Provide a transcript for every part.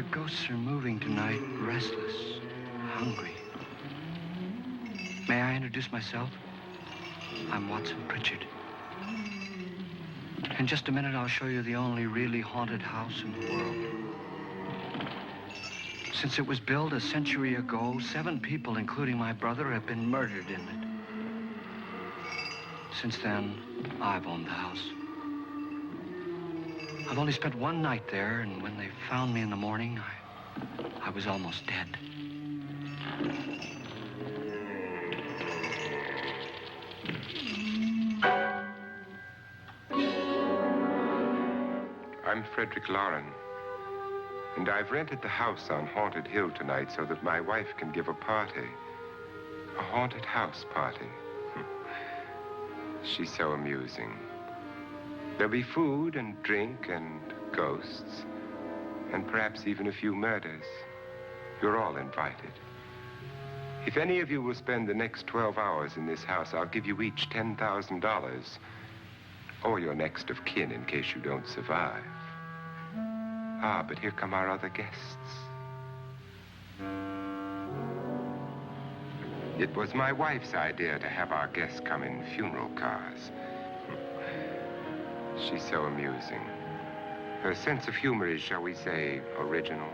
The ghosts are moving tonight, restless, hungry. May I introduce myself? I'm Watson Pritchard. In just a minute, I'll show you the only really haunted house in the world. Since it was built a century ago, 7 people, including my brother, have been murdered in it. Since then, I've owned the house. I've only spent one night there, and when they found me in the morning, I was almost dead. I'm Frederick Lauren, and I've rented the house on Haunted Hill tonight so that my wife can give a party. A haunted house party. She's so amusing. There'll be food and drink and ghosts, and perhaps even a few murders. You're all invited. If any of you will spend the next 12 hours in this house, I'll give you each $10,000, or your next of kin in case you don't survive. Ah, but here come our other guests. It was my wife's idea to have our guests come in funeral cars. She's so amusing. Her sense of humor is, shall we say, original.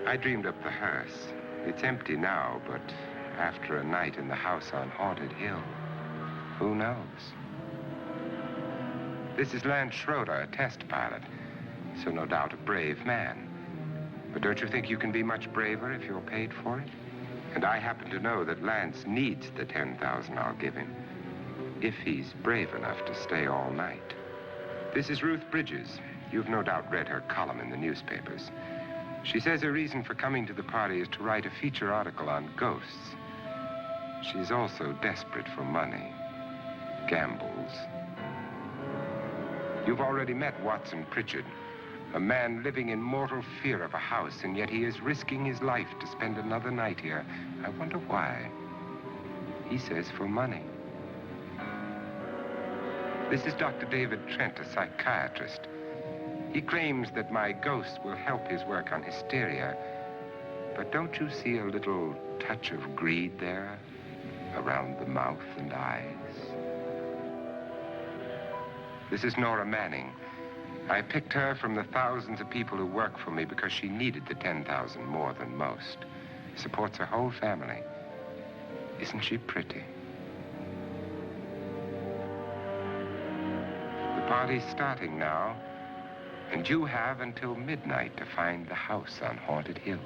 I dreamed up the hearse. It's empty now, but after a night in the house on Haunted Hill, who knows? This is Lance Schroeder, a test pilot, so no doubt a brave man. But don't you think you can be much braver if you're paid for it? And I happen to know that Lance needs the $10,000 I'll give him, if he's brave enough to stay all night. This is Ruth Bridges. You've no doubt read her column in the newspapers. She says her reason for coming to the party is to write a feature article on ghosts. She's also desperate for money, gambles. You've already met Watson Pritchard, a man living in mortal fear of a house, and yet he is risking his life to spend another night here. I wonder why. He says for money. This is Dr. David Trent, a psychiatrist. He claims that my ghost will help his work on hysteria. But don't you see a little touch of greed there, around the mouth and eyes? This is Nora Manning. I picked her from the thousands of people who work for me because she needed the $10,000 more than most. Supports her whole family. Isn't she pretty? The party's starting now, and you have until midnight to find the house on Haunted Hill.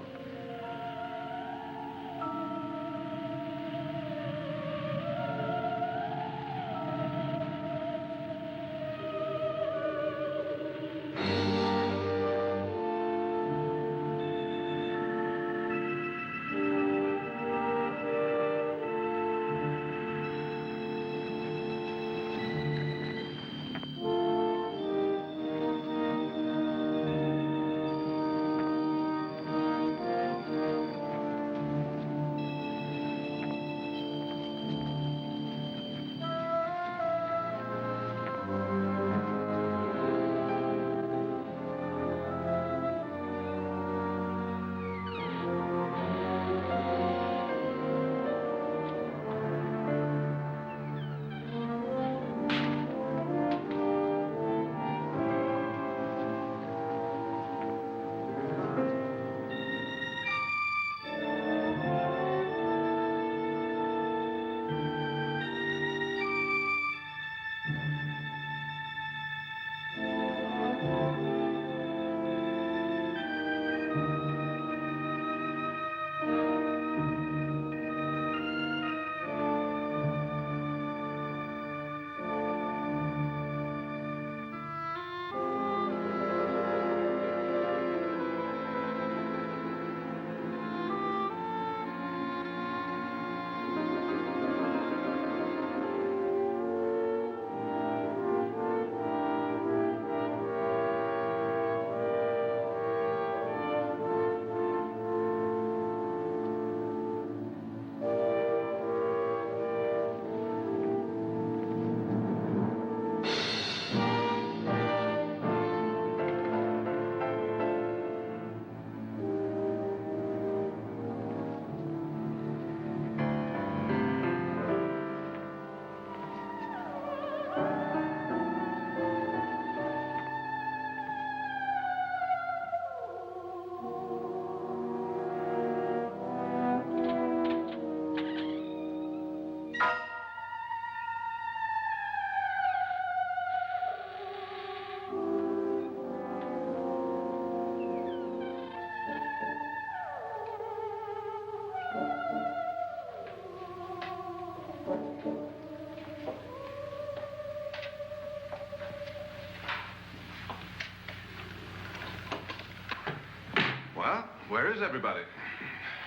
Well, where is everybody?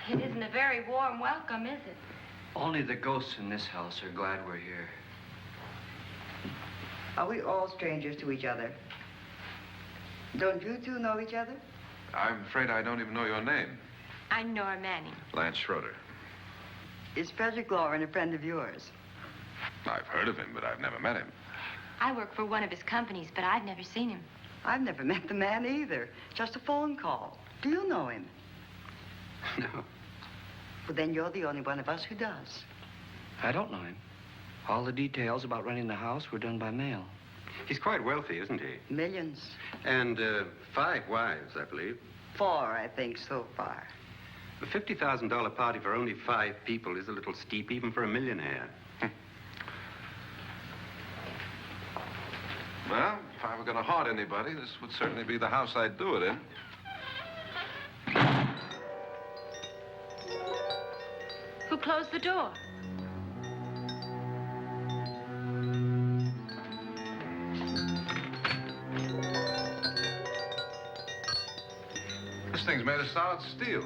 It isn't a very warm welcome, is it? Only the ghosts in this house are glad we're here. Are we all strangers to each other? Don't you two know each other? I'm afraid I don't even know your name. I'm Nora Manning. Lance Schroeder. Is Frederick Loren a friend of yours? I've heard of him, but I've never met him. I work for one of his companies, but I've never seen him. I've never met the man either. Just a phone call. Do you know him? No, Well, then you're the only one of us who does. I don't know him. All the details about renting the house were done by mail. He's quite wealthy, isn't he? Millions. And 5 wives, I believe. 4, I think, so far. A $50,000 party for only 5 people is a little steep, even for a millionaire. Well, if I were going to haunt anybody, this would certainly be the house I'd do it in. Who closed the door? This thing's made of solid steel.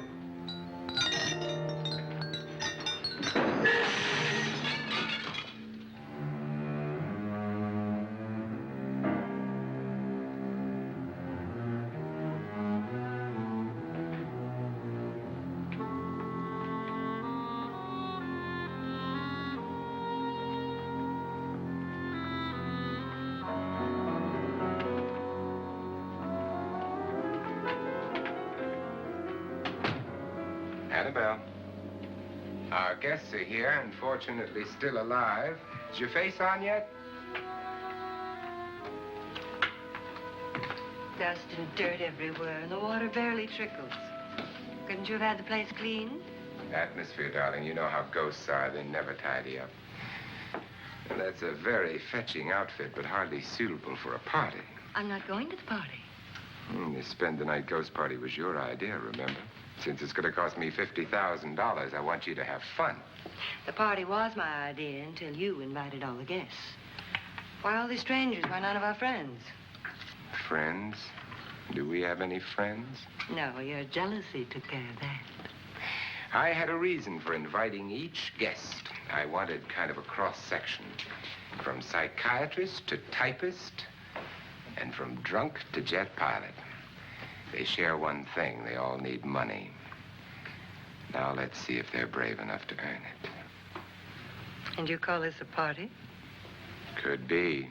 Annabelle. Our guests are here, unfortunately still alive. Is your face on yet? Dust and dirt everywhere, and the water barely trickles. Couldn't you have had the place cleaned? Atmosphere, darling. You know how ghosts are. They never tidy up. And that's a very fetching outfit, but hardly suitable for a party. I'm not going to the party. The spend-the-night ghost party was your idea, remember? Since it's going to cost me $50,000, I want you to have fun. The party was my idea until you invited all the guests. Why all these strangers? Why none of our friends? Friends? Do we have any friends? No, your jealousy took care of that. I had a reason for inviting each guest. I wanted kind of a cross-section. From psychiatrist to typist, and from drunk to jet pilot. They share one thing. They all need money. Now let's see if they're brave enough to earn it. And you call this a party? Could be.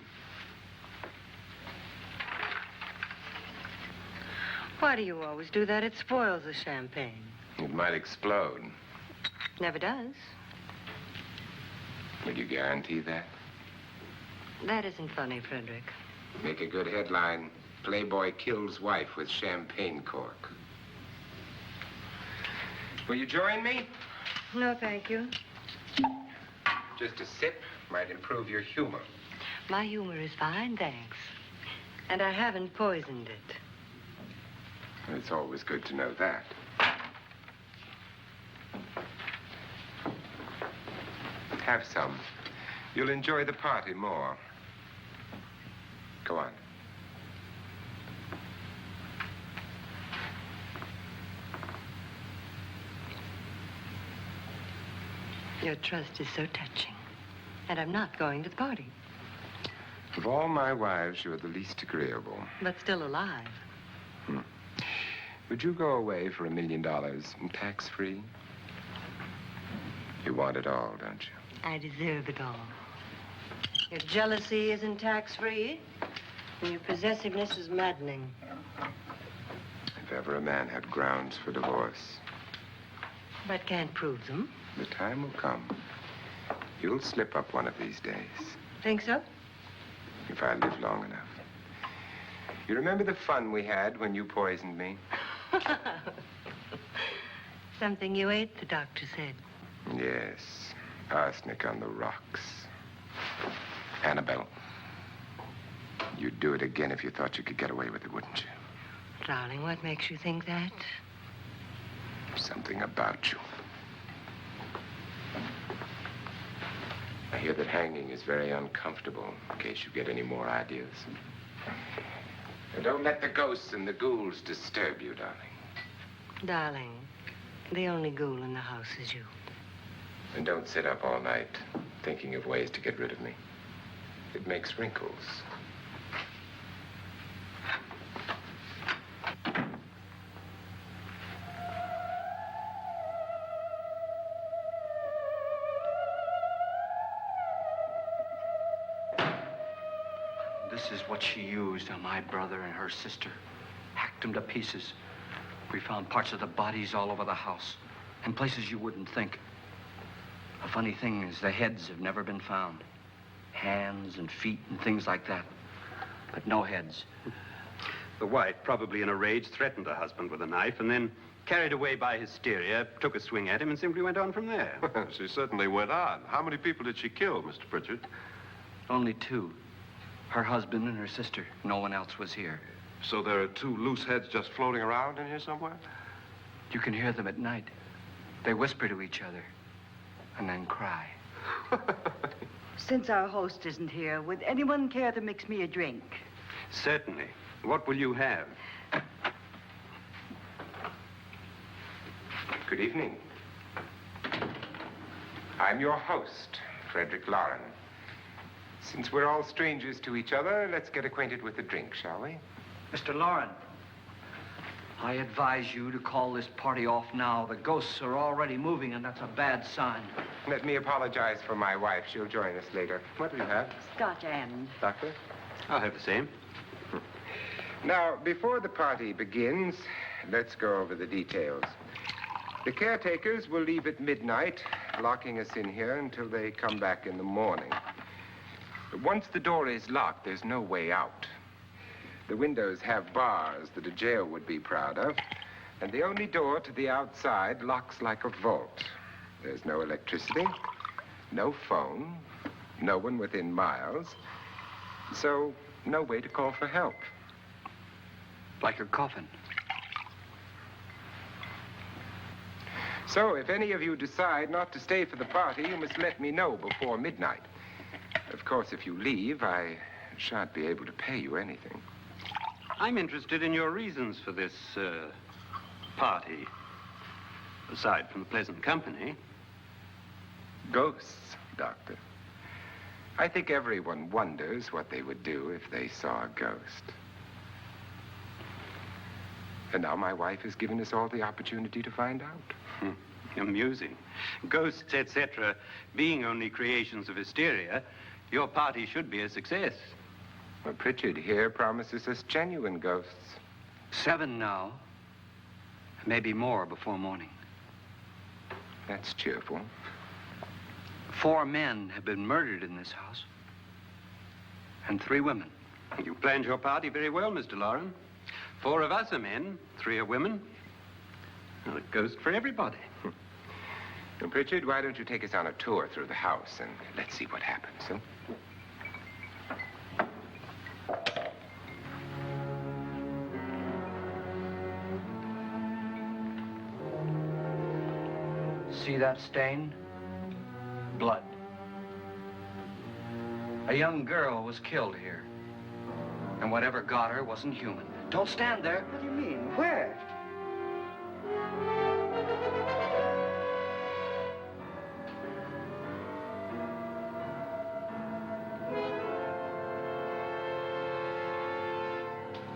Why do you always do that? It spoils the champagne. It might explode. Never does. Would you guarantee that? That isn't funny, Frederick. Make a good headline. Playboy kills wife with champagne cork. Will you join me? No, thank you. Just a sip might improve your humor. My humor is fine, thanks. And I haven't poisoned it. It's always good to know that. Have some. You'll enjoy the party more. Go on. Your trust is so touching. And I'm not going to the party. Of all my wives, you're the least agreeable. But still alive. Would you go away for $1 million tax-free? You want it all, don't you? I deserve it all. Your jealousy isn't tax-free, and your possessiveness is maddening. If ever a man had grounds for divorce, But can't prove them. the time will come. You'll slip up one of these days, Think so? if I live long enough. You remember the fun we had when you poisoned me? Something you ate, the doctor said. Yes, arsenic on the rocks. Annabelle, you'd do it again if you thought you could get away with it, wouldn't you? Darling, what makes you think that? Something about you. I hear that hanging is very uncomfortable, in case you get any more ideas. And don't let the ghosts and the ghouls disturb you, darling. Darling, the only ghoul in the house is you. And don't sit up all night thinking of ways to get rid of me. It makes wrinkles. This is what she used on my brother and her sister. Hacked them to pieces. We found parts of the bodies all over the house, in places you wouldn't think. The funny thing is the heads have never been found. Hands and feet and things like that. But no heads. The wife, probably in a rage, threatened her husband with a knife and then, carried away by hysteria, took a swing at him and simply went on from there. She certainly went on. How many people did she kill, Mr. Pritchard? Only two. Her husband and her sister. No one else was here. So there are two loose heads just floating around in here somewhere? You can hear them at night. They whisper to each other and then cry. Since our host isn't here, would anyone care to mix me a drink? Certainly. What will you have? Good evening. I'm your host, Frederick Lauren. Since we're all strangers to each other, let's get acquainted with a drink, shall we? Mr. Lauren, I advise you to call this party off now. The ghosts are already moving, and that's a bad sign. Let me apologize for my wife. She'll join us later. What do you have? Scotch and. Doctor? I'll have the same. Now, before the party begins, let's go over the details. The caretakers will leave at midnight, locking us in here until they come back in the morning. Once the door is locked, there's no way out. The windows have bars that a jail would be proud of, and the only door to the outside locks like a vault. There's no electricity, no phone, no one within miles, so no way to call for help. Like a coffin. So if any of you decide not to stay for the party, you must let me know before midnight. Of course, if you leave, I shan't be able to pay you anything. I'm interested in your reasons for this, party. Aside from the pleasant company. Ghosts, Doctor. I think everyone wonders what they would do if they saw a ghost. And now my wife has given us all the opportunity to find out. Amusing. Ghosts, etc., being only creations of hysteria, your party should be a success. Well, Pritchard here promises us genuine ghosts. 7 now. Maybe more before morning. That's cheerful. 4 men have been murdered in this house. And 3 women. You planned your party very well, Mr. Lauren. 4 of us are men, 3 are women. Well, a ghost for everybody. And Pritchard, why don't you take us on a tour through the house and let's see what happens, huh? See that stain? Blood. A young girl was killed here. And whatever got her wasn't human. Don't stand there. What do you mean? Where?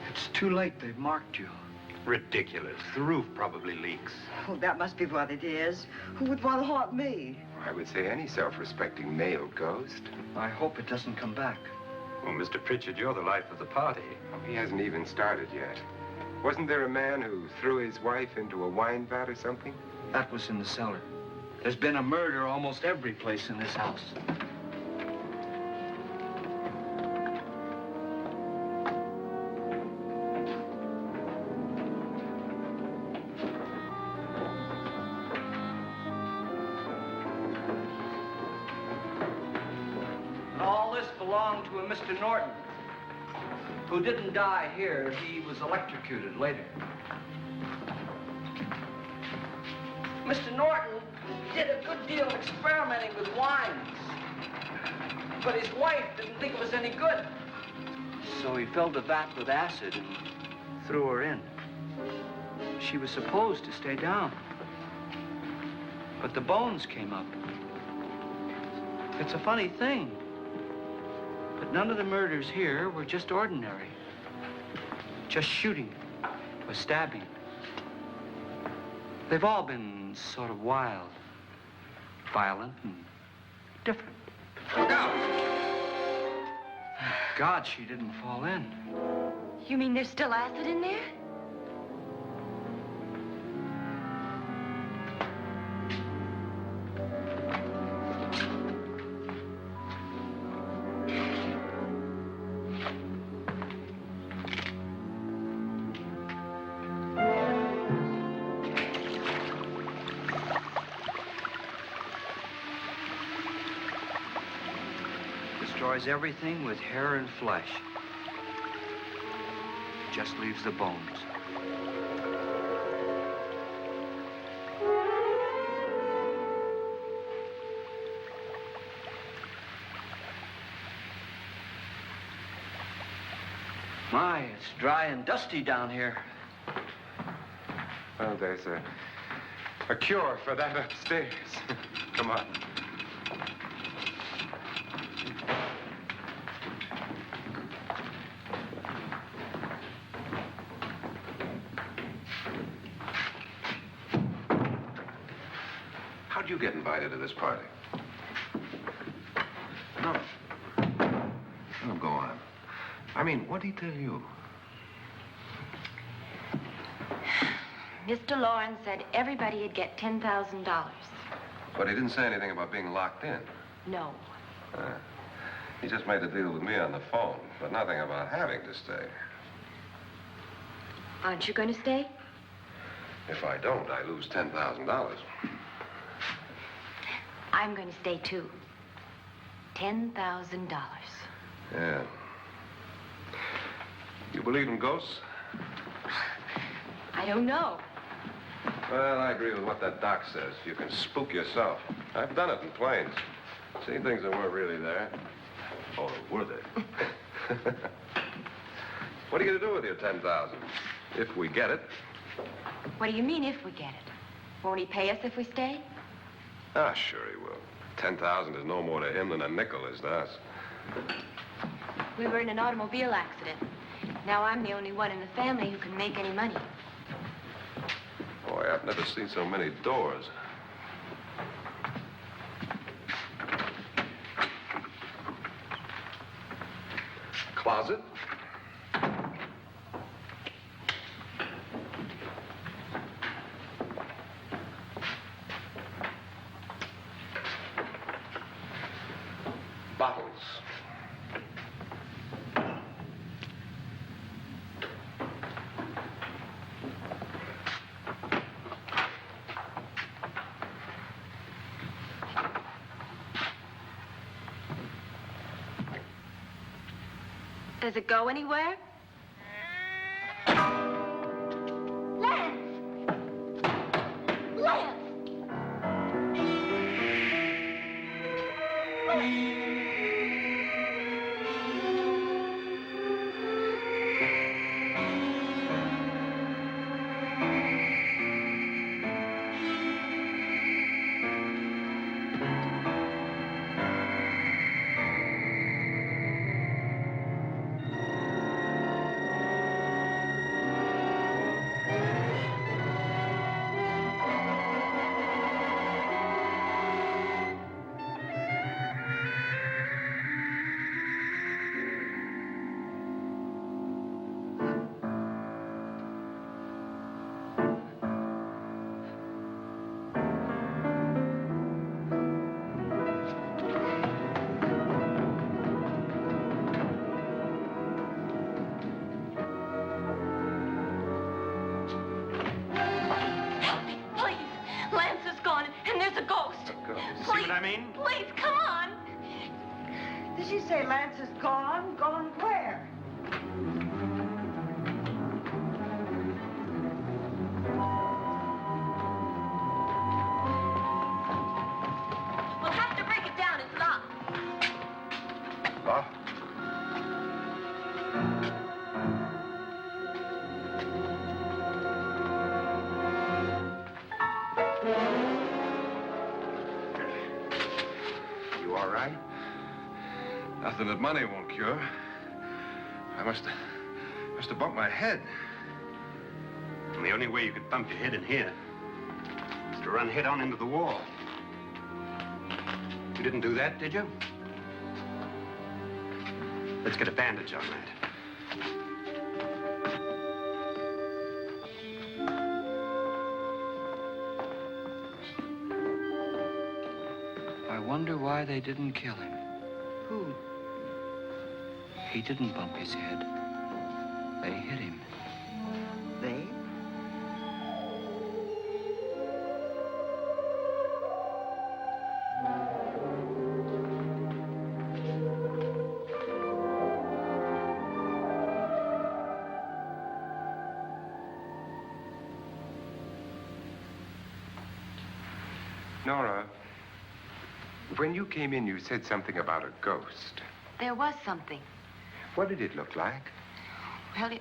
It's too late. They've marked you. Ridiculous. The roof probably leaks. Oh, that must be what it is. Who would want to haunt me? I would say any self-respecting male ghost. I hope it doesn't come back. Well, Mr. Pritchard, you're the life of the party. Oh, he hasn't even started yet. Wasn't there a man who threw his wife into a wine vat or something? That was in the cellar. There's been a murder almost every place in this house. All this belonged to a Mr. Norton, who didn't die here. He was electrocuted later. Mr. Norton did a good deal of experimenting with wines, but his wife didn't think it was any good. So he filled the vat with acid and threw her in. She was supposed to stay down. But the bones came up. It's a funny thing. But none of the murders here were just ordinary. Just shooting or stabbing. They've all been sort of wild, violent, and different. Look out! Thank God she didn't fall in. You mean there's still acid in there? Destroys everything with hair and flesh. Just leaves the bones. My, it's dry and dusty down here. Well, there's a cure for that upstairs. Come on. How'd you get invited to this party? No. No, go on. I mean, what'd he tell you? Mr. Lawrence said everybody'd get $10,000. But he didn't say anything about being locked in. No. He just made the deal with me on the phone, but nothing about having to stay. Aren't you going to stay? If I don't, I lose $10,000. I'm going to stay, too. $10,000. Yeah. You believe in ghosts? I don't know. Well, I agree with what that doc says. You can spook yourself. I've done it in planes. Seen things that weren't really there. Or were they? What are you going to do with your $10,000? If we get it. What do you mean, if we get it? Won't he pay us if we stay? Ah, sure he will. 10,000 is no more to him than a nickel is to us. We were in an automobile accident. Now I'm the only one in the family who can make any money. Boy, I've never seen so many doors. Closet. Bottles. Does it go anywhere? Lance! Lance! Please, come on. Did she say Lance is gone? Gone where? We'll have to break it down. It's locked. What? something that money won't cure. I must have bumped my head. And the only way you could bump your head in here is to run head on into the wall. You didn't do that, did you? Let's get a bandage on that. I wonder why they didn't kill him. Who? He didn't bump his head. They hit him. They? Nora, when you came in, you said something about a ghost. There was something. What did it look like? Well,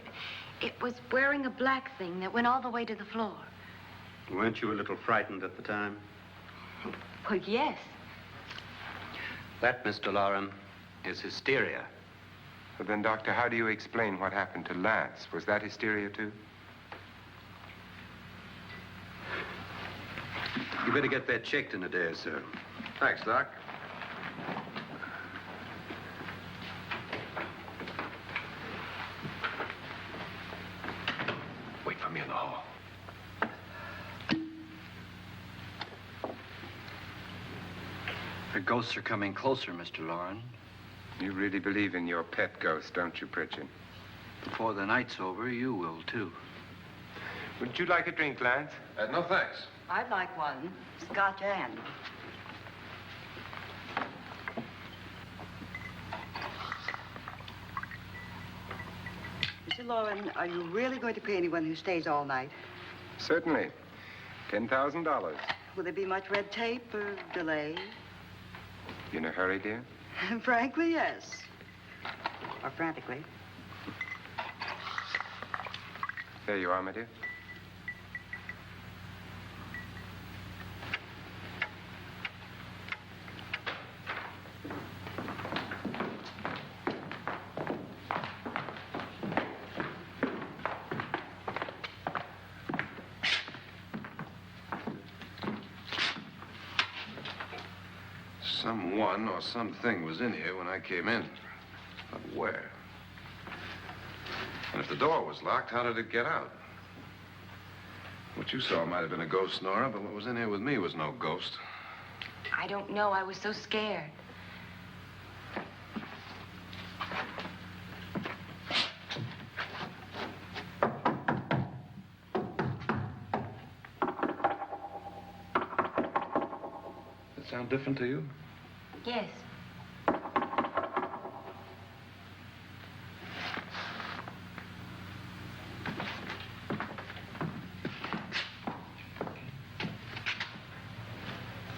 it was wearing a black thing that went all the way to the floor. Weren't you a little frightened at the time? Well, yes. That, Mr. Loren, is hysteria. Well, then, Doctor, how do you explain what happened to Lance? Was that hysteria, too? You better get that checked in a day or so. Thanks, Doc. Wait for me in the hall. The ghosts are coming closer, Mr. Loren. You really believe in your pet ghost, don't you, Pritchard? Before the night's over, you will, too. Would you like a drink, Lance? No, thanks. I'd like one. Scotch and. Mr. Loren, are you really going to pay anyone who stays all night? Certainly. $10,000. Will there be much red tape or delay? You in a hurry, dear? Frankly, yes. Or frantically. There you are, my dear. Someone or something was in here when I came in. But where? And if the door was locked, how did it get out? What you saw might have been a ghost, Nora, but what was in here with me was no ghost. I don't know. I was so scared. Does it sound different to you? Yes.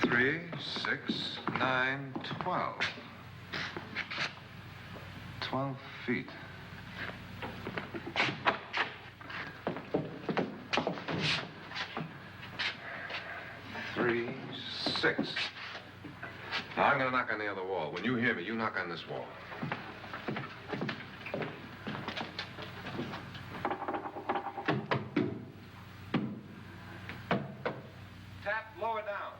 Three, 6, 9, 12. 12 feet. Three, 6. Now, I'm going to knock on the other wall. When you hear me, you knock on this wall. Tap lower down.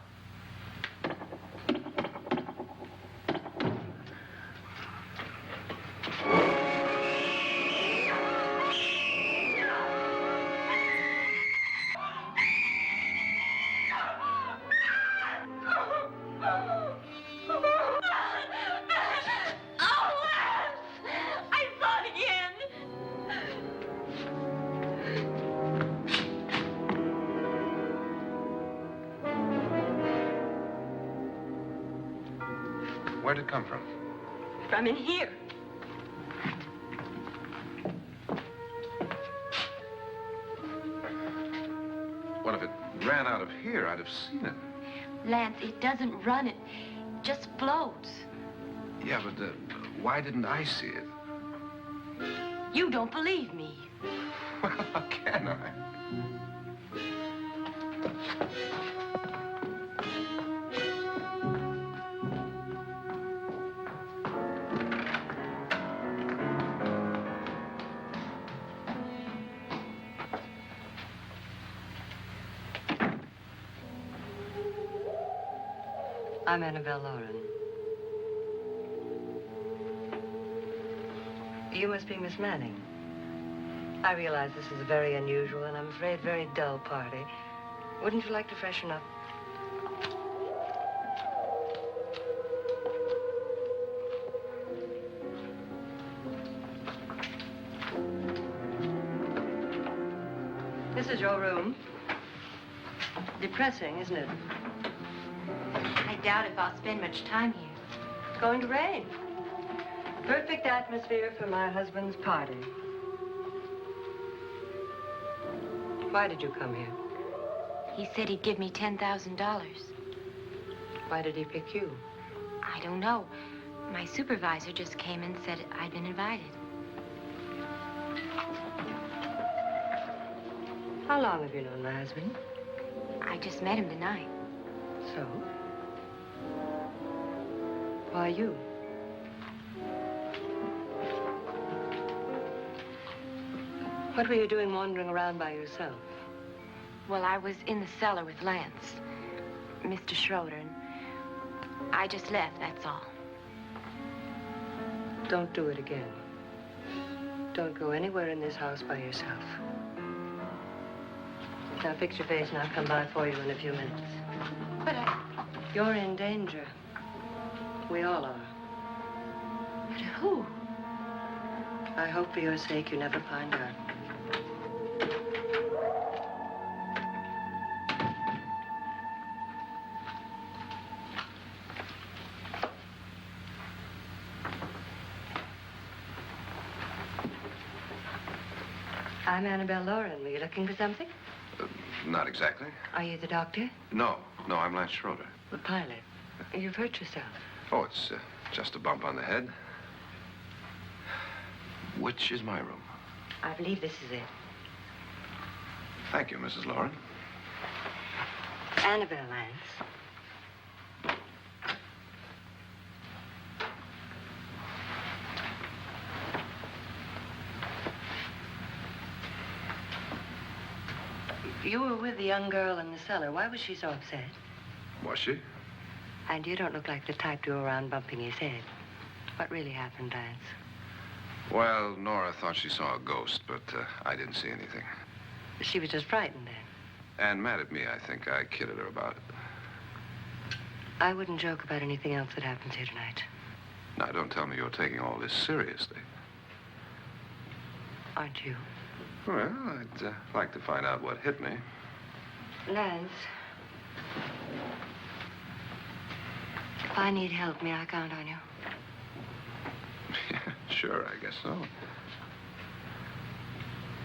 Where'd it come from? From in here. What if it ran out of here? I'd have seen it. Lance, it doesn't run. It just floats. Yeah, but why didn't I see it? You don't believe me. Well, how can I? I'm Annabelle Lauren. You must be Miss Manning. I realize this is a very unusual and I'm afraid very dull party. Wouldn't you like to freshen up? This is your room. Depressing, isn't it? I doubt if I'll spend much time here. It's going to rain. Perfect atmosphere for my husband's party. Why did you come here? He said he'd give me $10,000. Why did he pick you? I don't know. My supervisor just came and said I'd been invited. How long have you known my husband? I just met him tonight. So? Why you? What were you doing wandering around by yourself? Well, I was in the cellar with Lance, Mr. Schroeder, and I just left, that's all. Don't do it again. Don't go anywhere in this house by yourself. Now fix your face and I'll come by for you in a few minutes. But You're in danger. We all are. but who? I hope for your sake you never find out. I'm Annabelle Lauren. Were you looking for something? Not exactly. Are you the doctor? No, I'm Lance Schroeder. The pilot. You've hurt yourself. Oh, it's just a bump on the head. Which is my room? I believe this is it. Thank you, Mrs. Lauren. Annabelle Lance. You were with the young girl in the cellar. Why was she so upset? Was she? And you don't look like the type to go around bumping his head. What really happened, Lance? Well, Nora thought she saw a ghost, but I didn't see anything. She was just frightened then. And mad at me, I think. I kidded her about it. I wouldn't joke about anything else that happens here tonight. Now, don't tell me you're taking all this seriously. Aren't you? Well, I'd like to find out what hit me. Lance. If I need help, may I count on you? Yeah, sure, I guess so.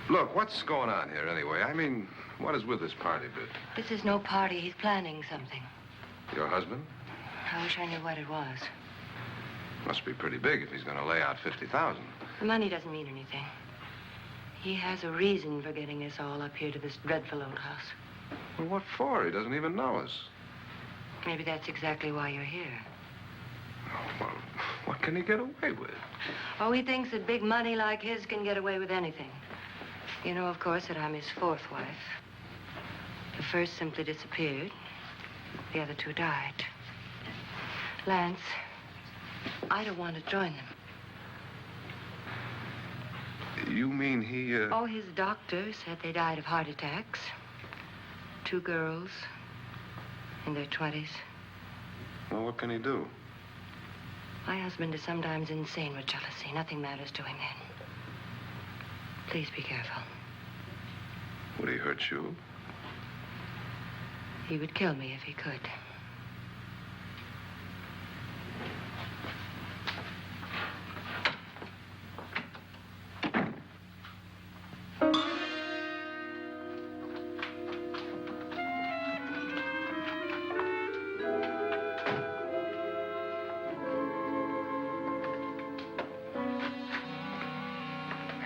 Look, what's going on here anyway? I mean, what is with this party bit? This is no party. He's planning something. Your husband? I wish I knew what it was. Must be pretty big if he's going to lay out 50,000. The money doesn't mean anything. He has a reason for getting us all up here to this dreadful old house. Well, what for? He doesn't even know us. Maybe that's exactly why you're here. Oh, well, what can he get away with? Oh, he thinks that big money like his can get away with anything. You know, of course, that I'm his fourth wife. The first simply disappeared. The other two died. Lance, I don't want to join them. You mean he, Oh, his doctor said they died of heart attacks. 2 girls in their 20s. Well, what can he do? My husband is sometimes insane with jealousy. Nothing matters to him then. Please be careful. Would he hurt you? He would kill me if he could.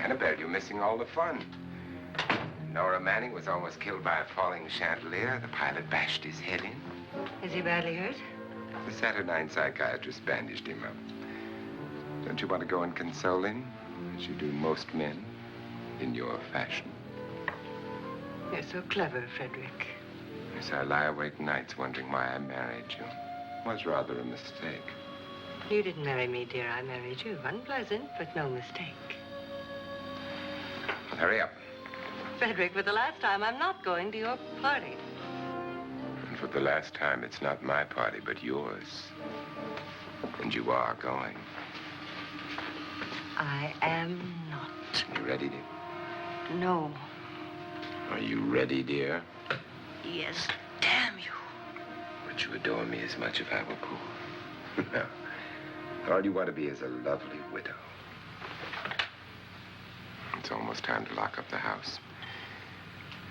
Annabelle, you're missing all the fun. Nora Manning was almost killed by a falling chandelier. The pilot bashed his head in. Is he badly hurt? The Saturnine psychiatrist bandaged him up. Don't you want to go and console him, as you do most men, in your fashion? You're so clever, Frederick. Yes, I lie awake nights wondering why I married you. was rather a mistake. You didn't marry me, dear. I married you. Unpleasant, but no mistake. Hurry up. Frederick, for the last time, I'm not going to your party. And for the last time, it's not my party, but yours. And you are going. I am not. You ready, dear? No. Are you ready, dear? Yes, damn you. Would you adore me as much if I were poor? No. All you want to be is a lovely widow. It's almost time to lock up the house.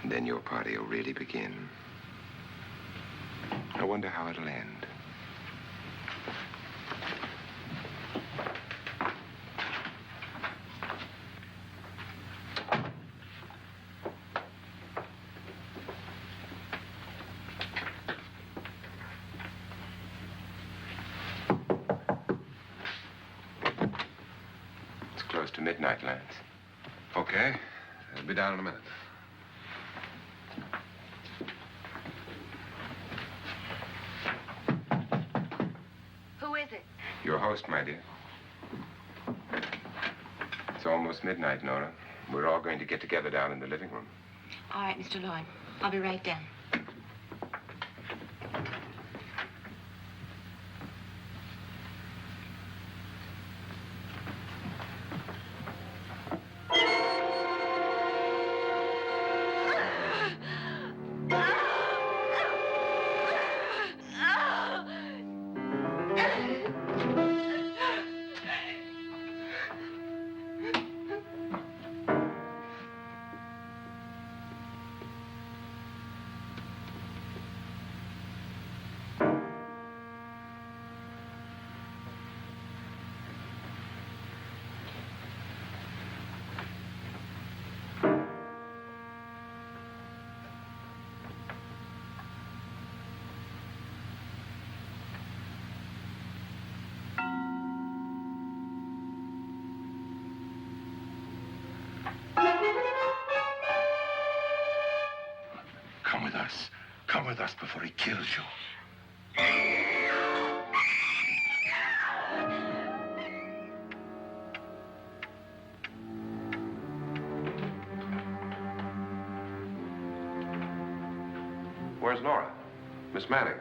And then your party will really begin. I wonder how it'll end. It's close to midnight, Lance. Okay. I'll be down in a minute. Who is it? Your host, my dear. It's almost midnight, Nora. We're all going to get together down in the living room. All right, Mr. Lloyd. I'll be right down. Come with us. Come with us before he kills you. Where's Nora? Miss Manning.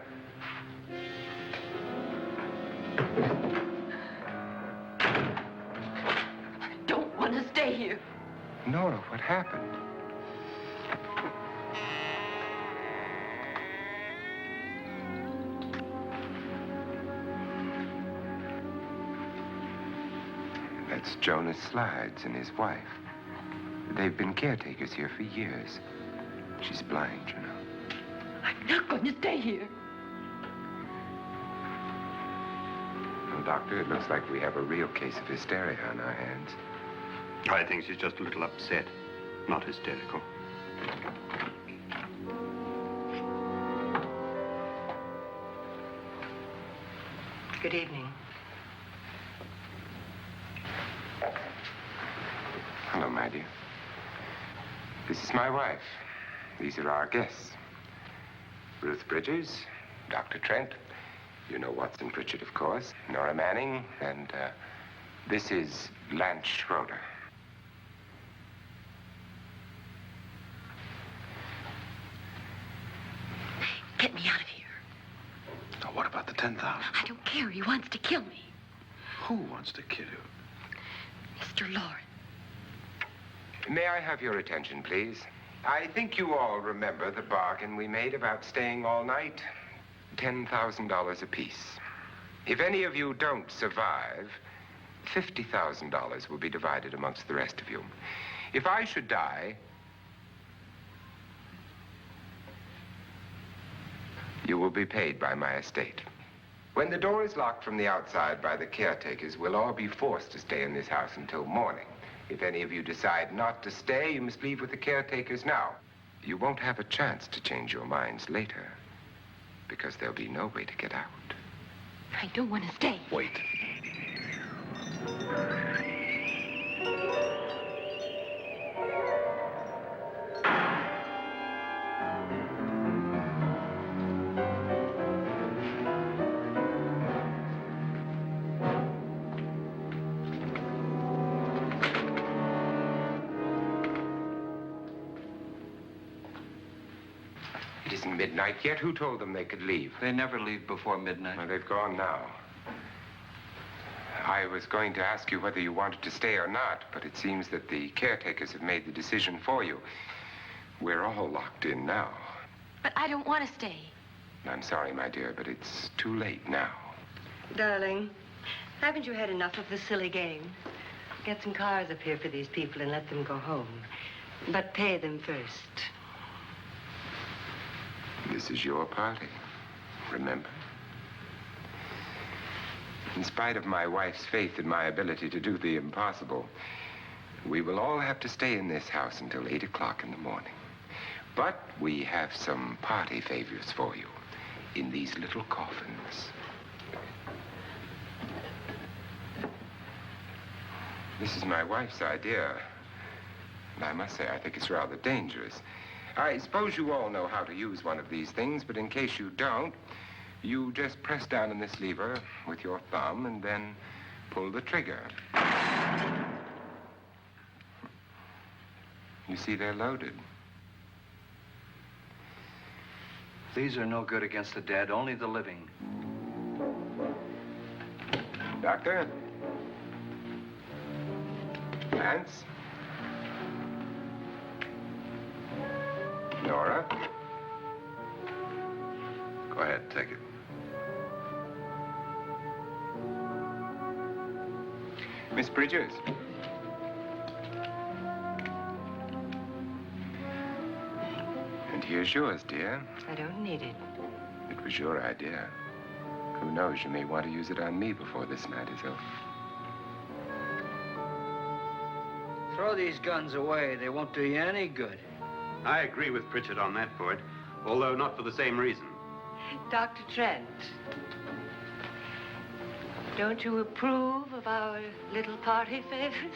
I don't want to stay here. Nora, what happened? That's Jonas Slides and his wife. They've been caretakers here for years. She's blind, you know. I'm not going to stay here. Well, Doctor, it looks like we have a real case of hysteria on our hands. I think she's just a little upset, not hysterical. Good evening. Hello, my dear. This is my wife. These are our guests. Ruth Bridgers, Dr. Trent. You know Watson Pritchard, of course. Nora Manning, and this is Lance Schroeder. Get me out of here. Now, what about the 10,000? I don't care. He wants to kill me. Who wants to kill you? Mr. Lawrence. May I have your attention, please? I think you all remember the bargain we made about staying all night. $10,000 apiece. If any of you don't survive, $50,000 will be divided amongst the rest of you. If I should die, you will be paid by my estate. When the door is locked from the outside by the caretakers, we'll all be forced to stay in this house until morning. If any of you decide not to stay, you must leave with the caretakers now. You won't have a chance to change your minds later, because there'll be no way to get out. I don't want to stay. Wait. It isn't midnight yet. Who told them they could leave? They never leave before midnight. Well, they've gone now. I was going to ask you whether you wanted to stay or not, but it seems that the caretakers have made the decision for you. We're all locked in now. But I don't want to stay. I'm sorry, my dear, but it's too late now. Darling, haven't you had enough of the silly game? Get some cars up here for these people and let them go home. But pay them first. This is your party, remember? In spite of my wife's faith in my ability to do the impossible, we will all have to stay in this house until 8 o'clock in the morning. But we have some party favors for you in these little coffins. This is my wife's idea. And I must say, I think it's rather dangerous. I suppose you all know how to use one of these things, but in case you don't, you just press down on this lever with your thumb and then pull the trigger. You see, they're loaded. These are no good against the dead, only the living. Doctor? Lance? Nora? Go ahead, take it. Miss Bridges? And here's yours, dear. I don't need it. It was your idea. Who knows, you may want to use it on me before this night is over. Throw these guns away. They won't do you any good. I agree with Pritchard on that point, although not for the same reason. Dr. Trent, don't you approve of our little party favors?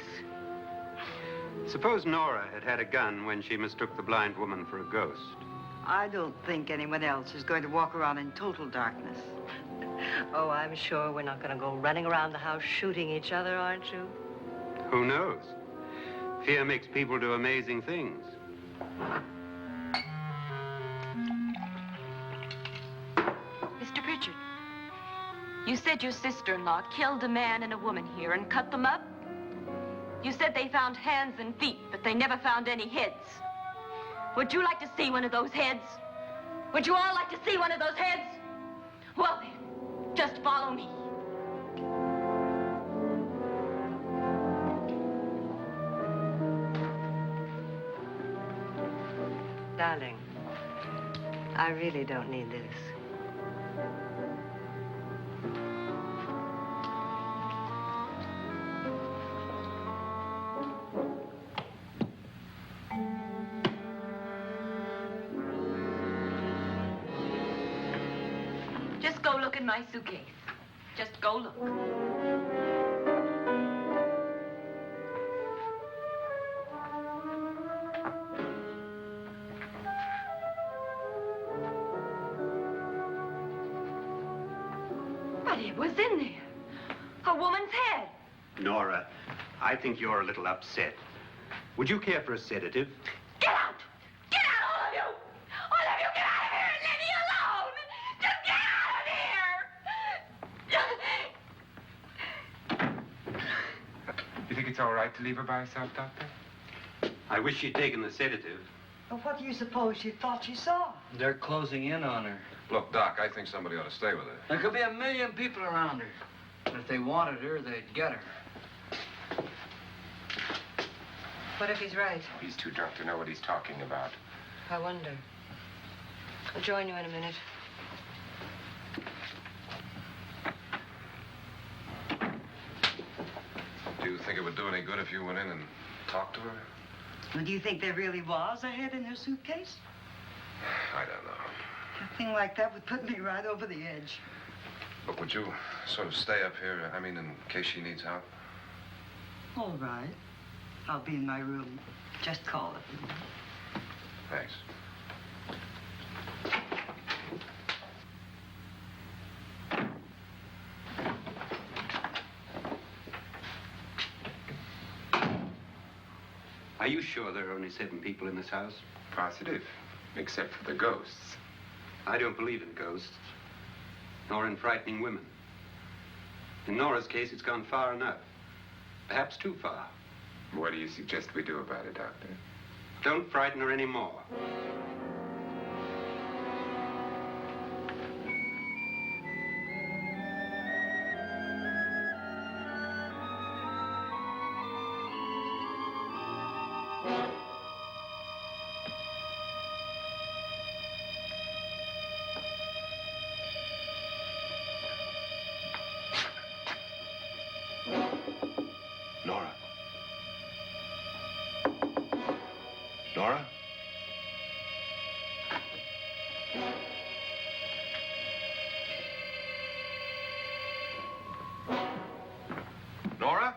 Suppose Nora had had a gun when she mistook the blind woman for a ghost. I don't think anyone else is going to walk around in total darkness. Oh, I'm sure we're not going to go running around the house shooting each other, aren't you? Who knows? Fear makes people do amazing things. Mr. Pritchard, you said your sister-in-law killed a man and a woman here and cut them up? You said they found hands and feet, but they never found any heads. Would you like to see one of those heads? Would you all like to see one of those heads? Well then, just follow me. Darling, I really don't need this. Just go look in my suitcase. Just go look. But it was in there. A woman's head. Nora, I think you're a little upset. Would you care for a sedative? Get out! Get out, all of you! All of you, get out of here and leave me alone! Just get out of here! You think it's all right to leave her by herself, Doctor? I wish she'd taken the sedative. Well, what do you suppose she thought she saw? They're closing in on her. Look, Doc, I think somebody ought to stay with her. There could be 1 million people around her. And if they wanted her, they'd get her. What if he's right? He's too drunk to know what he's talking about. I wonder. I'll join you in a minute. Do you think it would do any good if you went in and talked to her? Well, do you think there really was a head in her suitcase? I don't know. A thing like that would put me right over the edge. Look, would you sort of stay up here, in case she needs help? All right. I'll be in my room. Just call it. Thanks. Are you sure there are only 7 people in this house? Positive. Except for the ghosts. I don't believe in ghosts, nor in frightening women. In Nora's case, it's gone far enough. Perhaps too far. What do you suggest we do about it, Doctor? Don't frighten her anymore. Nora? Nora? Nora?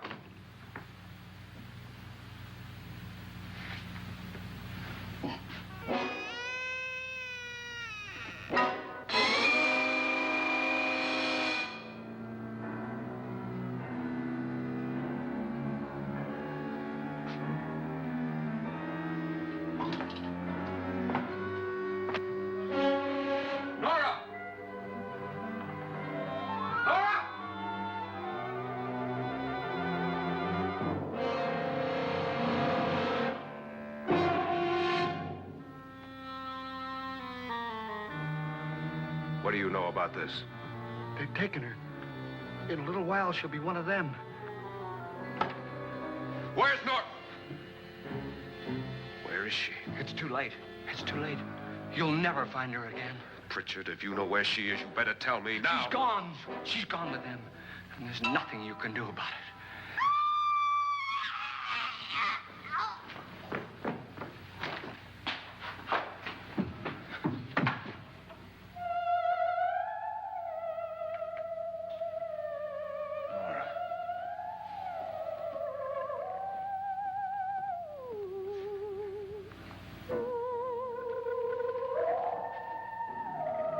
Nora! Nora! What do you know about this? They've taken her. In a little while, she'll be one of them. Where's Nora? Where is she? It's too late. It's too late. You'll never find her again. Pritchard, if you know where she is, you better tell me now. She's gone. She's gone with them. And there's nothing you can do about it. Nora.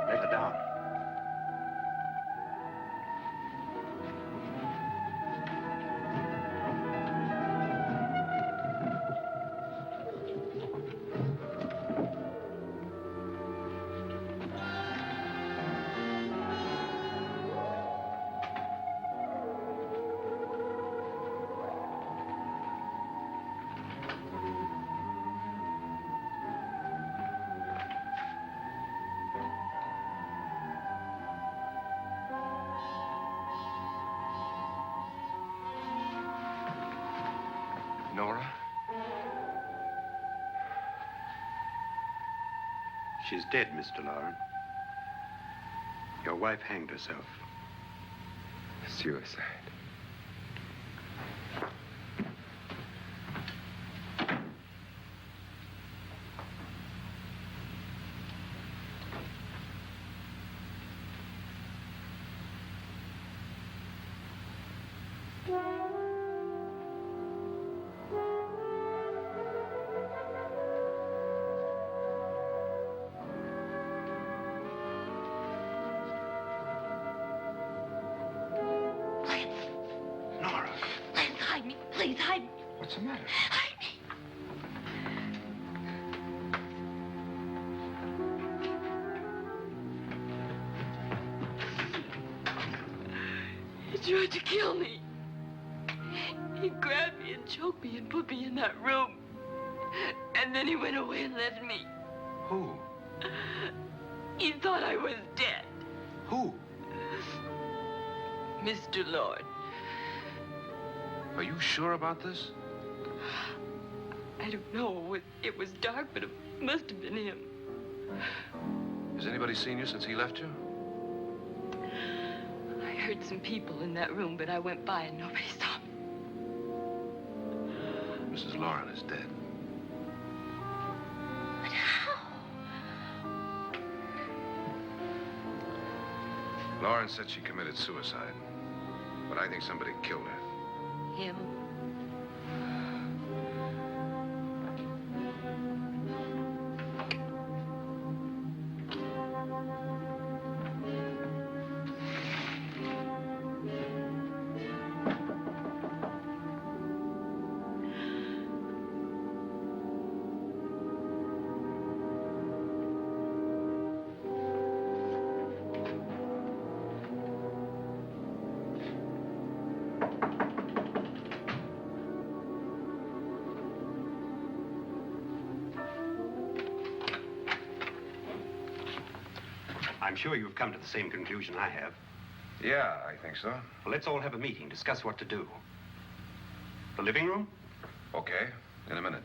Let her down. Nora? She's dead, Mr. Lauren. Your wife hanged herself. Suicide. Nora, Lance, hide me. Please, hide me. What's the matter? Hide me. He tried to kill me. He grabbed me and choked me and put me in that room. And then he went away and left me. who? He thought I was dead. Who? Mr. Lord. Are you sure about this? I don't know. It was dark, but it must have been him. Has anybody seen you since he left you? I heard some people in that room, but I went by and nobody saw me. Mrs. Lauren is dead. But how? Lauren said she committed suicide, but I think somebody killed her. Him? I'm sure you've come to the same conclusion I have. Yeah, I think so. Well, let's all have a meeting, discuss what to do. The living room? Okay, in a minute.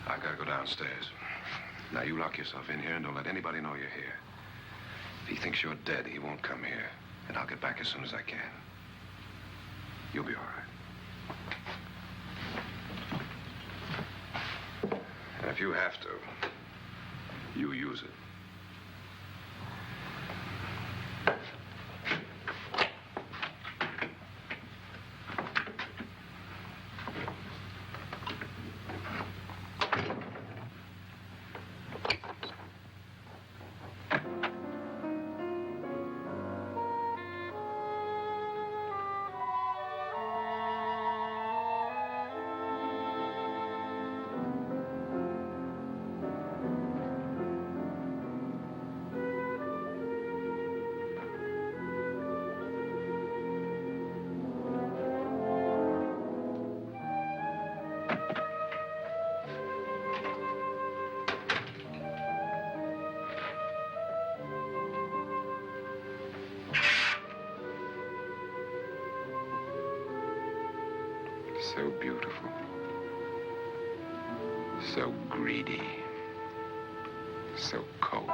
I gotta go downstairs. Now, you lock yourself in here and don't let anybody know you're here. If he thinks you're dead, he won't come here. And I'll get back as soon as I can. You'll be all right. And if you have to, you use it. So beautiful. So greedy. So cold.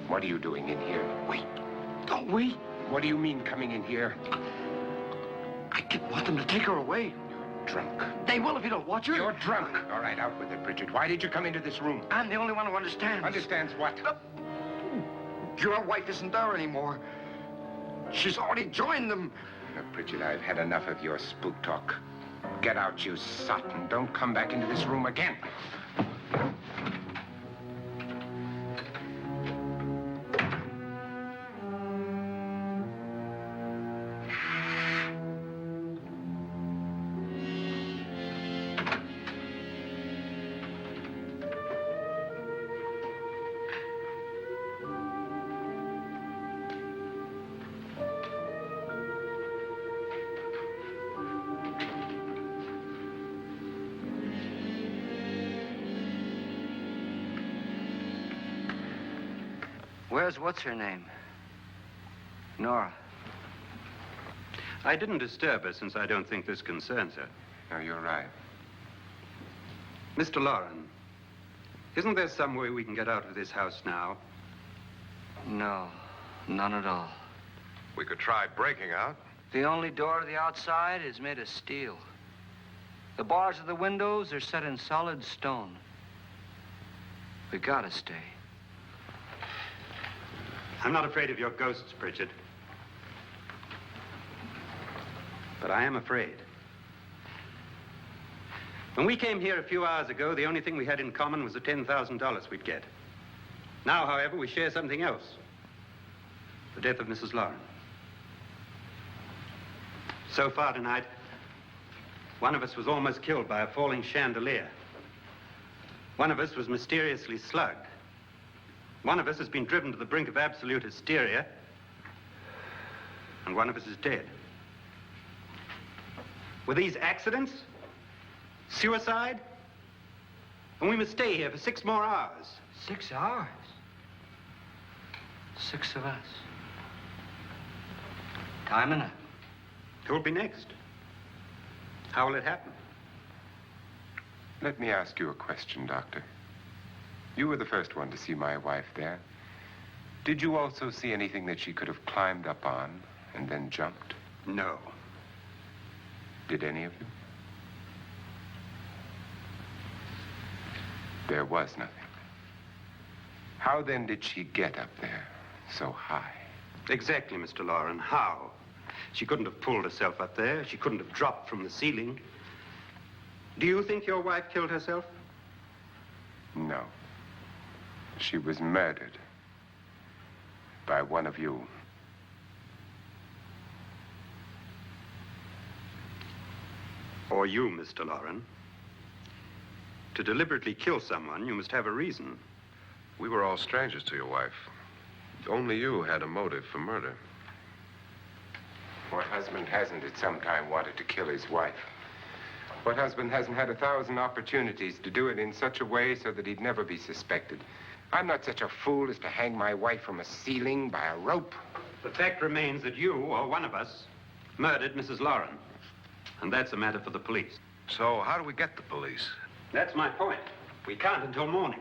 What are you doing in here? Wait. Don't wait. What do you mean coming in here? I didn't want them to take her away. Drunk. They will if you don't watch her. You're drunk. All right, out with it, Bridget. Why did you come into this room? I'm the only one who understands. Understands what? Your wife isn't there anymore. She's already joined them. Bridget, I've had enough of your spook talk. Get out, you sot, and don't come back into this room again. Where's what's-her-name? Nora. I didn't disturb her since I don't think this concerns her. No, you're right. Mr. Loren, isn't there some way we can get out of this house now? No, none at all. We could try breaking out. The only door to the outside is made of steel. The bars of the windows are set in solid stone. We gotta stay. I'm not afraid of your ghosts, Bridget. But I am afraid. When we came here a few hours ago, the only thing we had in common was the $10,000 we'd get. Now, however, we share something else. The death of Mrs. Loren. So far tonight, one of us was almost killed by a falling chandelier. One of us was mysteriously slugged. One of us has been driven to the brink of absolute hysteria, and one of us is dead. Were these accidents? Suicide? And we must stay here for 6 more hours. 6 hours? 6 of us. Time enough. Who will be next? How will it happen? Let me ask you a question, Doctor. You were the first one to see my wife there. Did you also see anything that she could have climbed up on and then jumped? No. Did any of you? There was nothing. How then did she get up there so high? Exactly, Mr. Loren. How? She couldn't have pulled herself up there. She couldn't have dropped from the ceiling. Do you think your wife killed herself? No. She was murdered by one of you. Or you, Mr. Loren. To deliberately kill someone, you must have a reason. We were all strangers to your wife. Only you had a motive for murder. What husband hasn't at some time wanted to kill his wife? What husband hasn't had 1,000 opportunities to do it in such a way so that he'd never be suspected? I'm not such a fool as to hang my wife from a ceiling by a rope. The fact remains that you, or one of us, murdered Mrs. Lauren. And that's a matter for the police. So how do we get the police? That's my point. We can't until morning.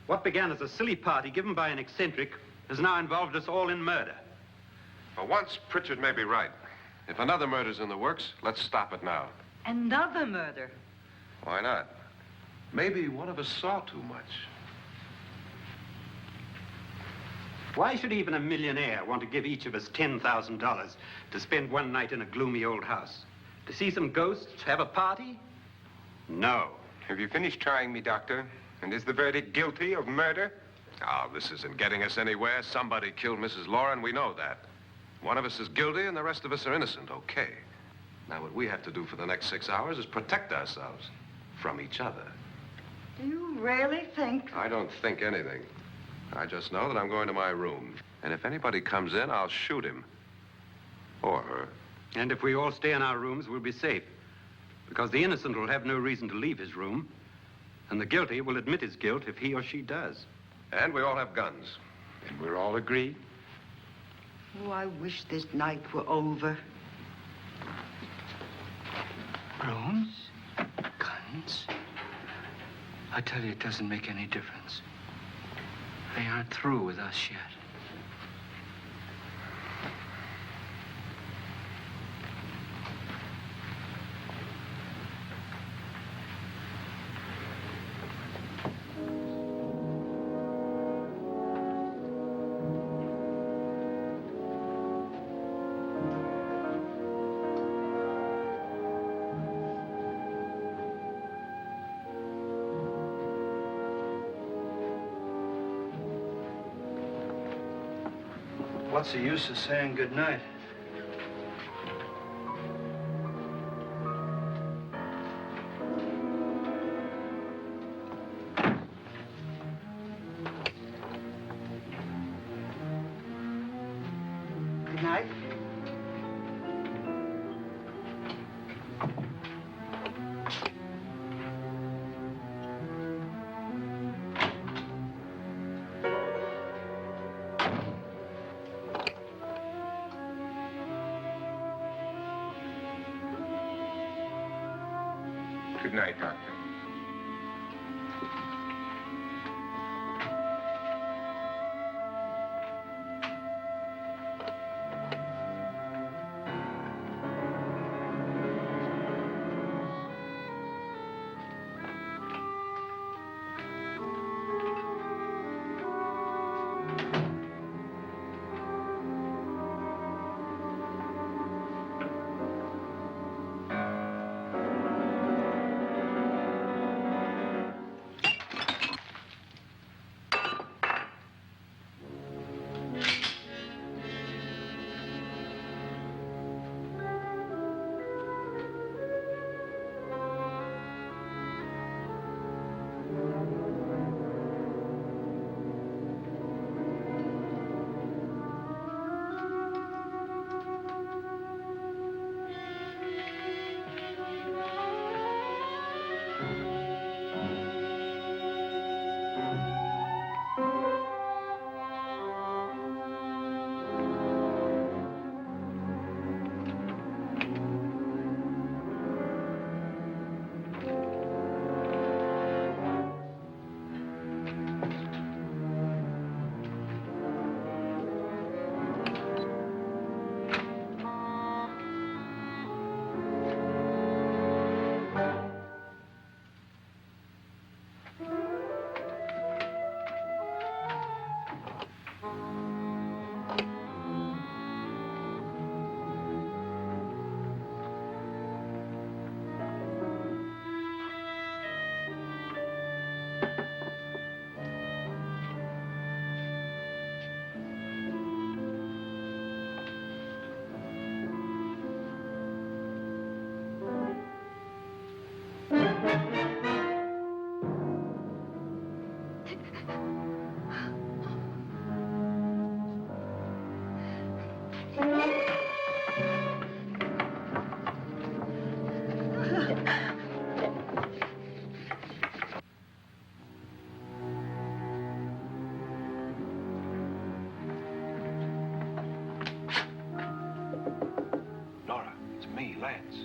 What began as a silly party given by an eccentric has now involved us all in murder. For once, Pritchard may be right. If another murder's in the works, let's stop it now. Another murder? Why not? Maybe one of us saw too much. Why should even a millionaire want to give each of us $10,000 to spend one night in a gloomy old house? To see some ghosts, have a party? No. Have you finished trying me, Doctor? And is the verdict guilty of murder? Oh, this isn't getting us anywhere. Somebody killed Mrs. Lauren, we know that. One of us is guilty and the rest of us are innocent, okay. Now, what we have to do for the next 6 hours is protect ourselves from each other. Do you really think? I don't think anything. I just know that I'm going to my room. And if anybody comes in, I'll shoot him. Or her. And if we all stay in our rooms, we'll be safe. Because the innocent will have no reason to leave his room. And the guilty will admit his guilt if he or she does. And we all have guns. And we're all agreed? Oh, I wish this night were over. Rooms? Guns? I tell you, it doesn't make any difference. They aren't through with us yet. What's the use of saying goodnight? Good night. Good night, Doctor. Nora, it's me, Lance.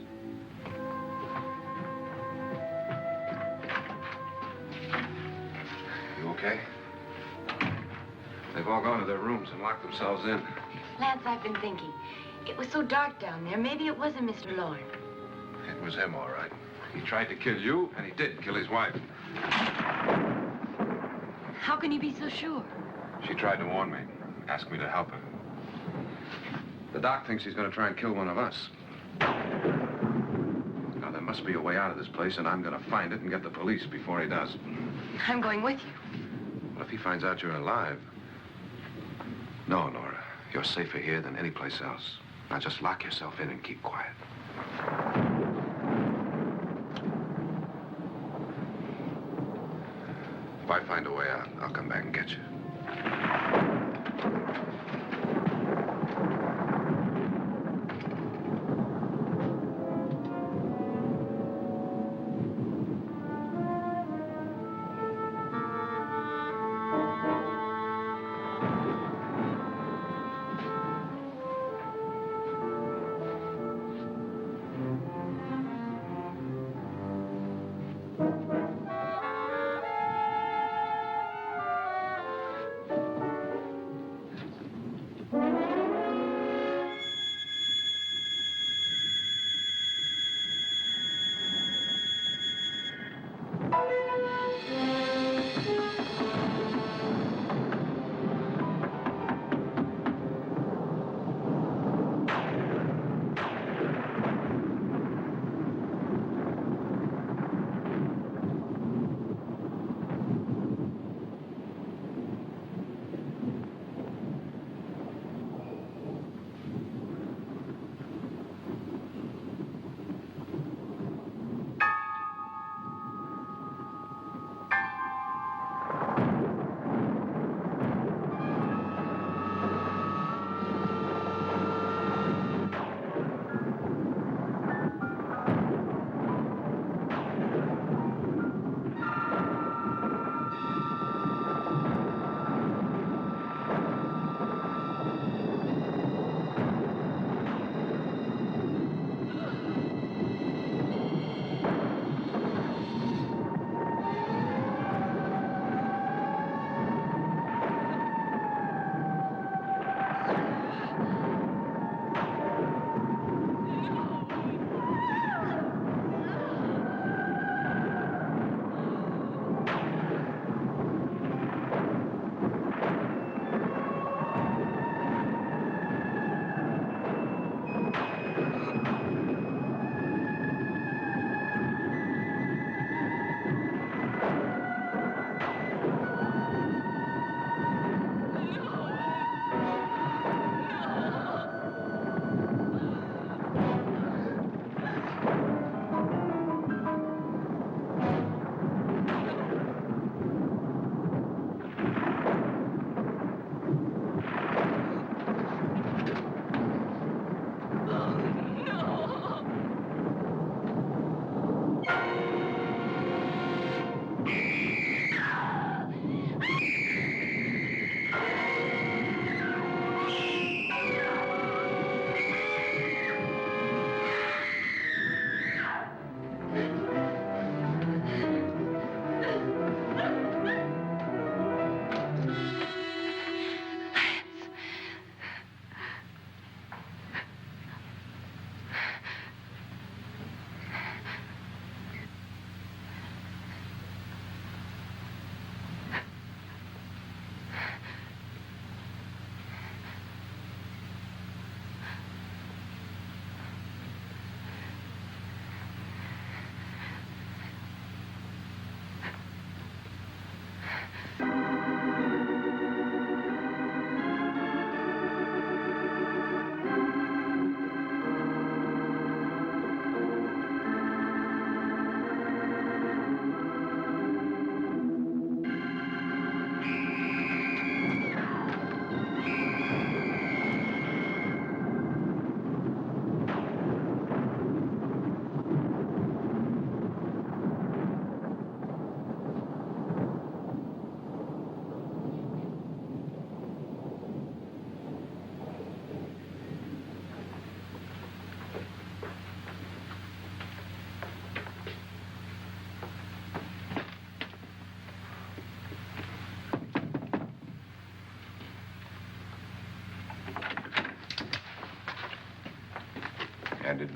You okay? They've all gone to their rooms and locked themselves in. Lance, I've been thinking. It was so dark down there. Maybe it wasn't Mr. Lorne. It was him, all right. He tried to kill you, and he did kill his wife. How can you be so sure? She tried to warn me, asked me to help her. The doc thinks he's going to try and kill one of us. Now, there must be a way out of this place, and I'm going to find it and get the police before he does. I'm going with you. Well, if he finds out you're alive... No, Nora. You're safer here than any place else. Now, just lock yourself in and keep quiet. If I find a way out, I'll come back and get you.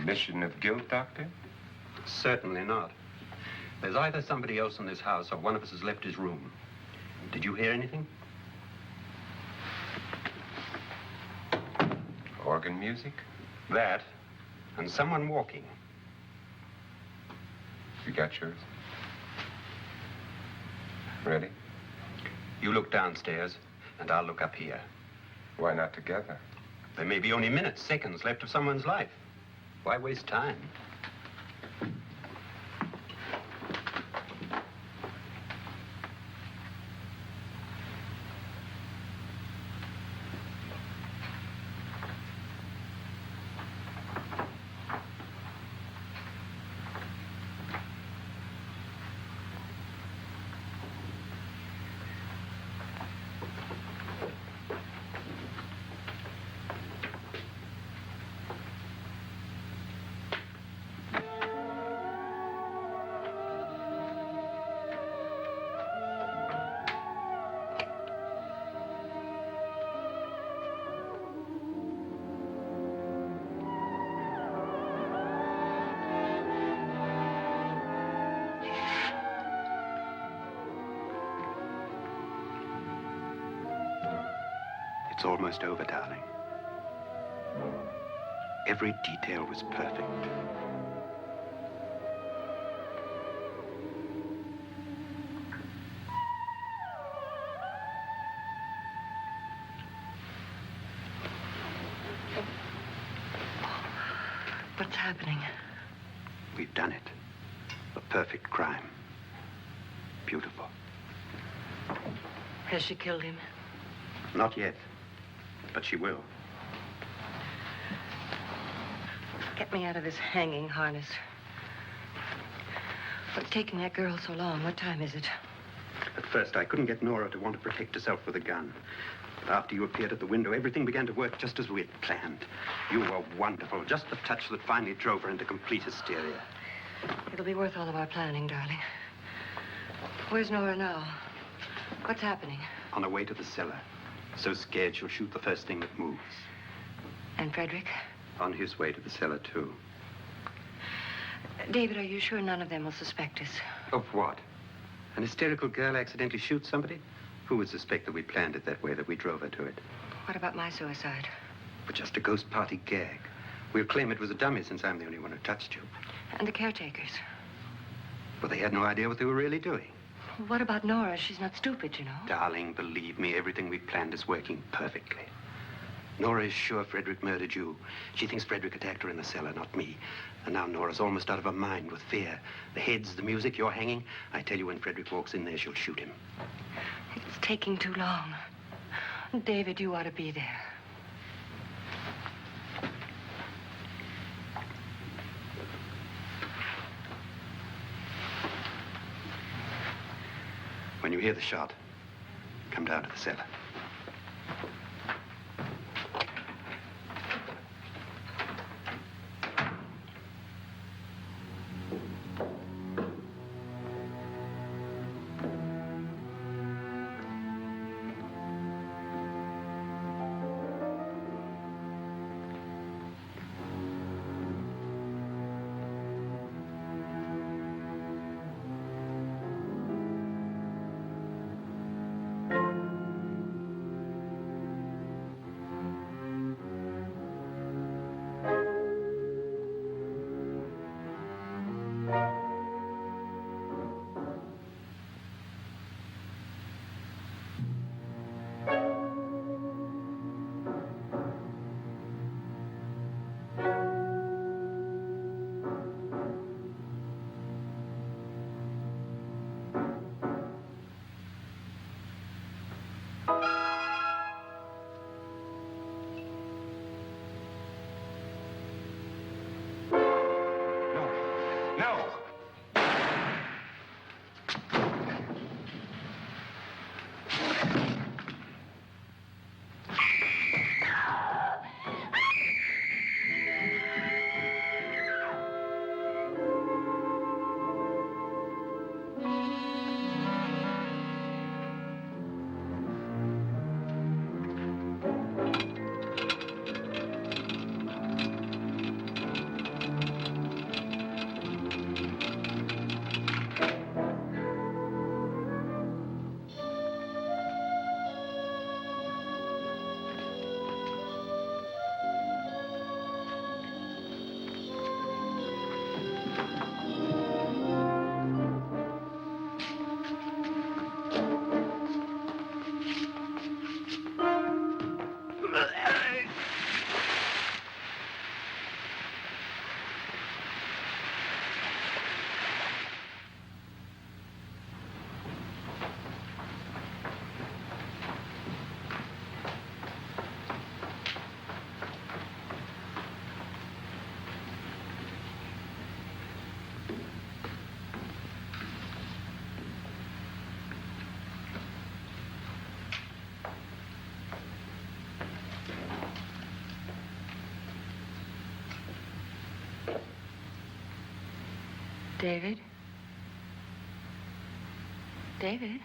Admission of guilt, Doctor? Certainly not. There's either somebody else in this house or one of us has left his room. Did you hear anything? Organ music? That, and someone walking. You got yours? Ready? You look downstairs, and I'll look up here. Why not together? There may be only minutes, seconds left of someone's life. Why waste time? It's almost over, darling. Every detail was perfect. What's happening? We've done it. A perfect crime. Beautiful. Has she killed him? Not yet, but she will. Get me out of this hanging harness. What's taking that girl so long? What time is it? At first, I couldn't get Nora to want to protect herself with a gun. But after you appeared at the window, everything began to work just as we had planned. You were wonderful. Just the touch that finally drove her into complete hysteria. It'll be worth all of our planning, darling. Where's Nora now? What's happening? On her way to the cellar. So scared she'll shoot the first thing that moves. And Frederick? On his way to the cellar, too. David, are you sure none of them will suspect us? Of what? An hysterical girl accidentally shoots somebody? Who would suspect that we planned it that way, that we drove her to it? What about my suicide? But just a ghost party gag. We'll claim it was a dummy since I'm the only one who touched you. And the caretakers? But they had no idea what they were really doing. What about Nora? She's not stupid, you know. Darling, believe me, everything we planned is working perfectly. Nora is sure Frederick murdered you. She thinks Frederick attacked her in the cellar, not me. And now Nora's almost out of her mind with fear. The heads, the music, you're hanging. I tell you, when Frederick walks in there, she'll shoot him. It's taking too long. David, you ought to be there. When you hear the shot, come down to the cellar. David? David?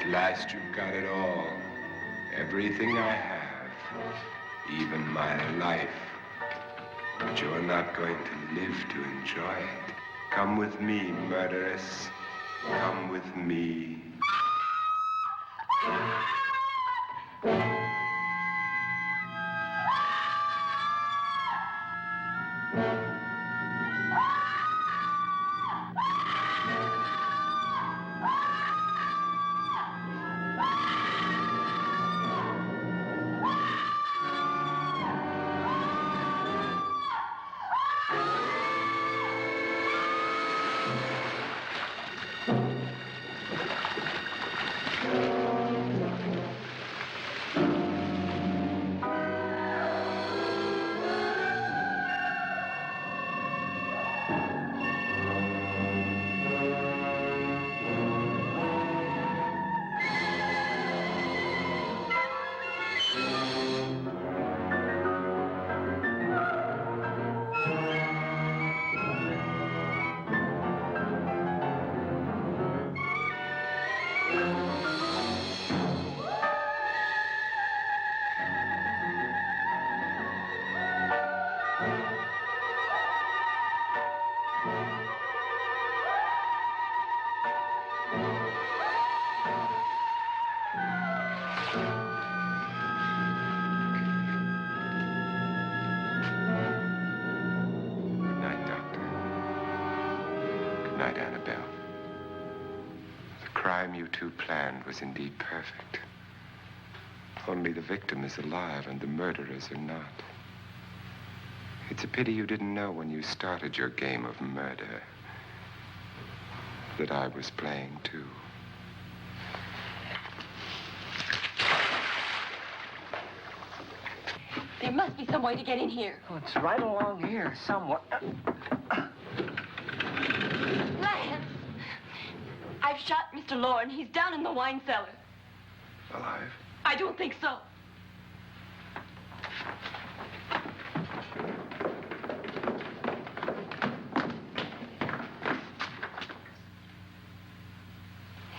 At last you've got it all. Everything I have. Even my life. But you're not going to live to enjoy it. Come with me, murderess. Come with me. You two planned was indeed perfect. Only the victim is alive and the murderers are not. It's a pity you didn't know when you started your game of murder that I was playing too. There must be some way to get in here. Oh, it's right along here somewhere. Lance! I've shot Mr. Lorne. He's down in the wine cellar. Alive? I don't think so.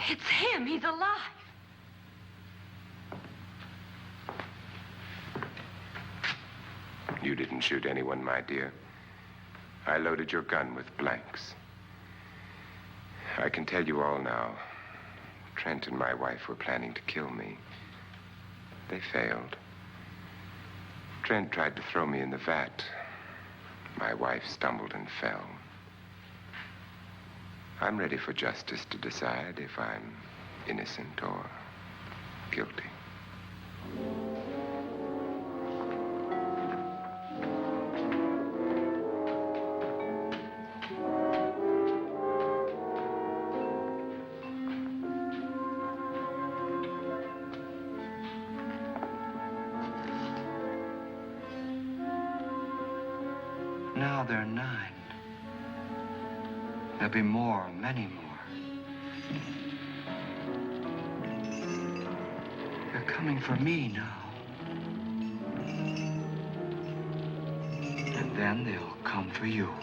It's him. He's alive. You didn't shoot anyone, my dear. I loaded your gun with blanks. I can tell you all now. Trent and my wife were planning to kill me. They failed. Trent tried to throw me in the vat. My wife stumbled and fell. I'm ready for justice to decide if I'm innocent or guilty. Now they're 9. There'll be more, many more. They're coming for me now. And then they'll come for you.